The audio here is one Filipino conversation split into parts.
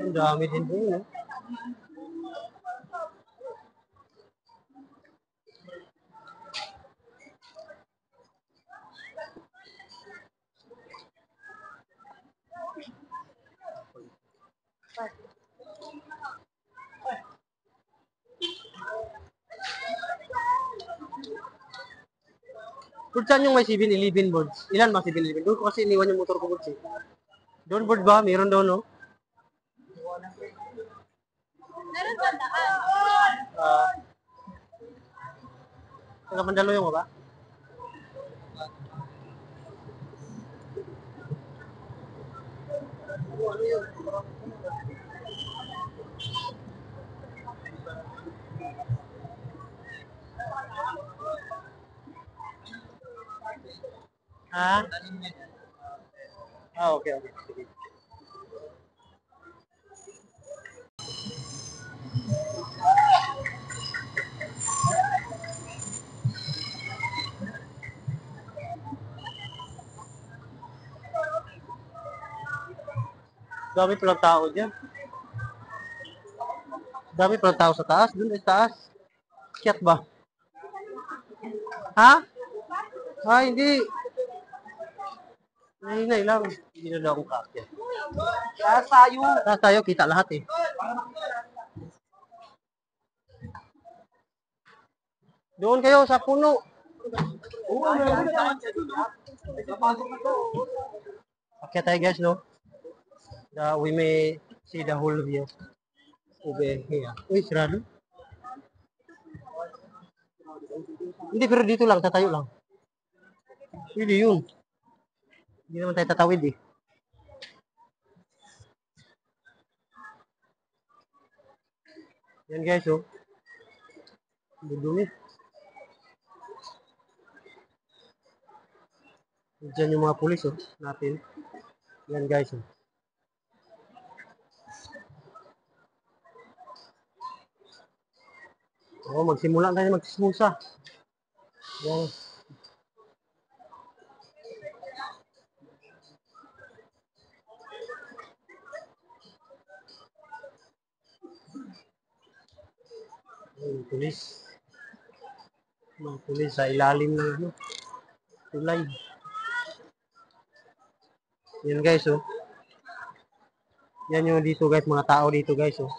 Ang dami din po yun. Kung saan yung may 7-Eleven boards? Ilan ba 7-Eleven? Doon ko kasi iniwan yung motor ko boards eh. Doon board ba? Meron doon, no? Meron ba daan? Taga Mandaluyong mo ba? Ha? Okay, okay. Sige. Dami palang tao dyan. Dami palang tao sa taas. Doon sa taas. Kiyat ba? Ha? Ah, hindi. Nahinay lang. Hindi na daw akong kakya. Taas tayo. Taas tayo, kita lahat eh. Doon kayo sa puno. Okay tayo guys, no? We may see the whole view over here. Uy, sarado. Hindi, pero dito lang, tatayo lang. Hindi yun. Hindi naman tayo tatawid eh. Yan guys, oh. Dudumi. Diyan yung mga pulis, oh, natin. Yan guys, oh. Oh, magsimula tayo magsismusa. Yan. Yung pulis. Mga pulis sa ilalim ng ano, tulay. Yan guys, oh. Yan yung dito guys, mga tao dito guys, oh.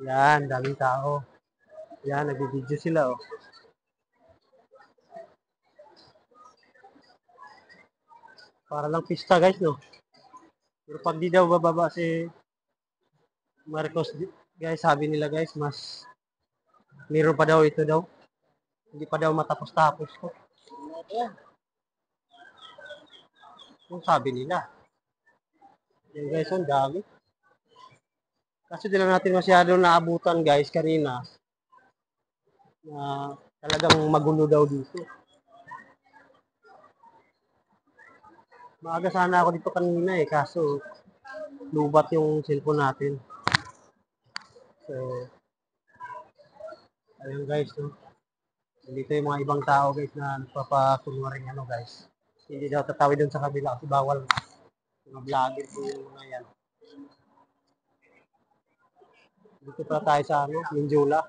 Yan, daming tao. Yan, nagbibideo sila, oh. Para lang pista guys, no. Pero pag di daw bababa si Marcos, guys, sabi nila guys, mas meron pa daw ito daw. Hindi pa daw matapos-tapos ko. Yung sabi nila. Yan guys, ang dami. Kasi di lang natin masyado naabutan guys kanina. Na talagang magulo daw dito. Maaga sana ako dito kanina eh, kaso lubat yung cellphone natin. So, ayun guys, no? Dito yung mga ibang tao guys na nagpapakunwaring ano guys. Hindi daw tatawid dun sa kabila kasi bawal. Mga vlogger po yung mga yan. Dito pa tayo sa ano, Minjula,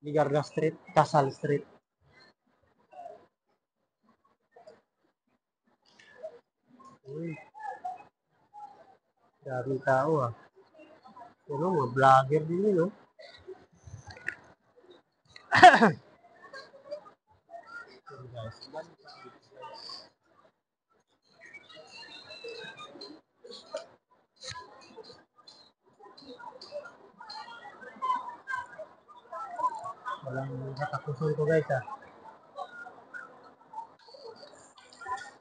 Ligarda Street, Casal Street. Uy, daming tao ah. Ano, mga vlogger din yun, no? Walang katapusan ko guys ah.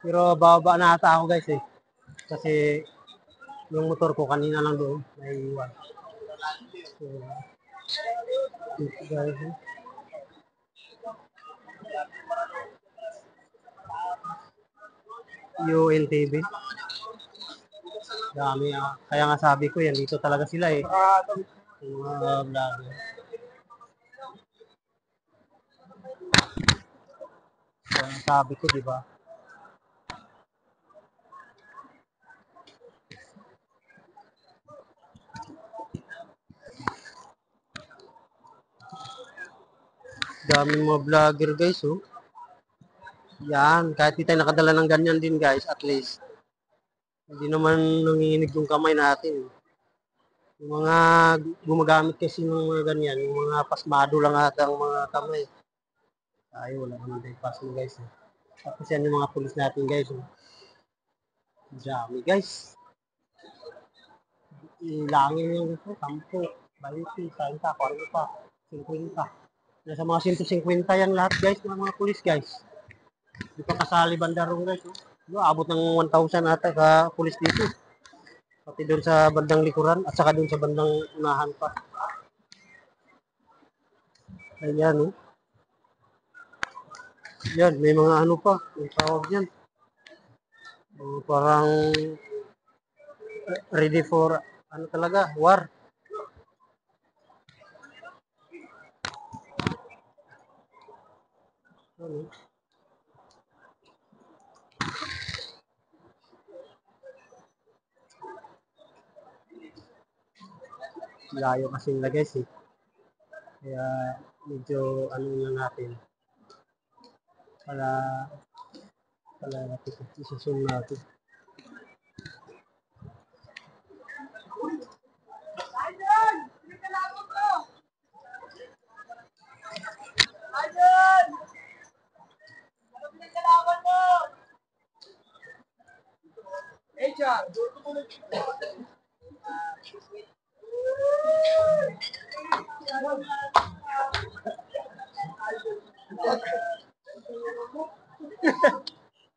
Pero bababa na ata ako guys eh. Kasi yung motor ko kanina lang doon, naiiwan. So, dito guys eh. UNTV. Dami ah. Kaya nga sabi ko yan, dito talaga sila eh. Yung mga vlogger. Kaya sabi ko, di ba? daming mga vlogger guys, oh. Yan, kahit di tayo nakadala ng ganyan din guys, at least. Hindi naman nanginginig yung kamay natin. Yung mga gumagamit kasi ng mga ganyan, yung mga pasmado lang ata ang mga kamay. Ay, wala naman tayo pass mo guys. Eh. Tapos yan yung mga pulis natin guys. Oh. Dami guys. Ilangin yung ito, 10, 20, 30, 40, 50. Nasa mga 150 yan lahat guys, mga pulis guys. Di pa kasali bandarong guys. Oh. Abot ng 1,000 ata ka pulis dito. Pati doon sa bandang likuran at saka doon sa bandang unahan pa. Ayan, oh. Yan, may mga ano pa. May tawag yan. Parang ready for ano talaga, war. Ano? Layo kasi nila guys eh. Kaya medyo ano lang natin. Para natin isusun natin.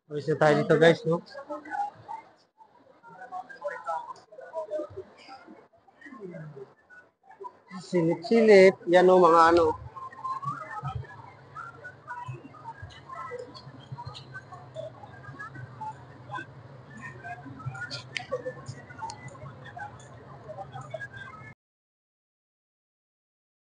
Ayos na tayo dito guys, no? Silip-silip. Yan o, mga ano.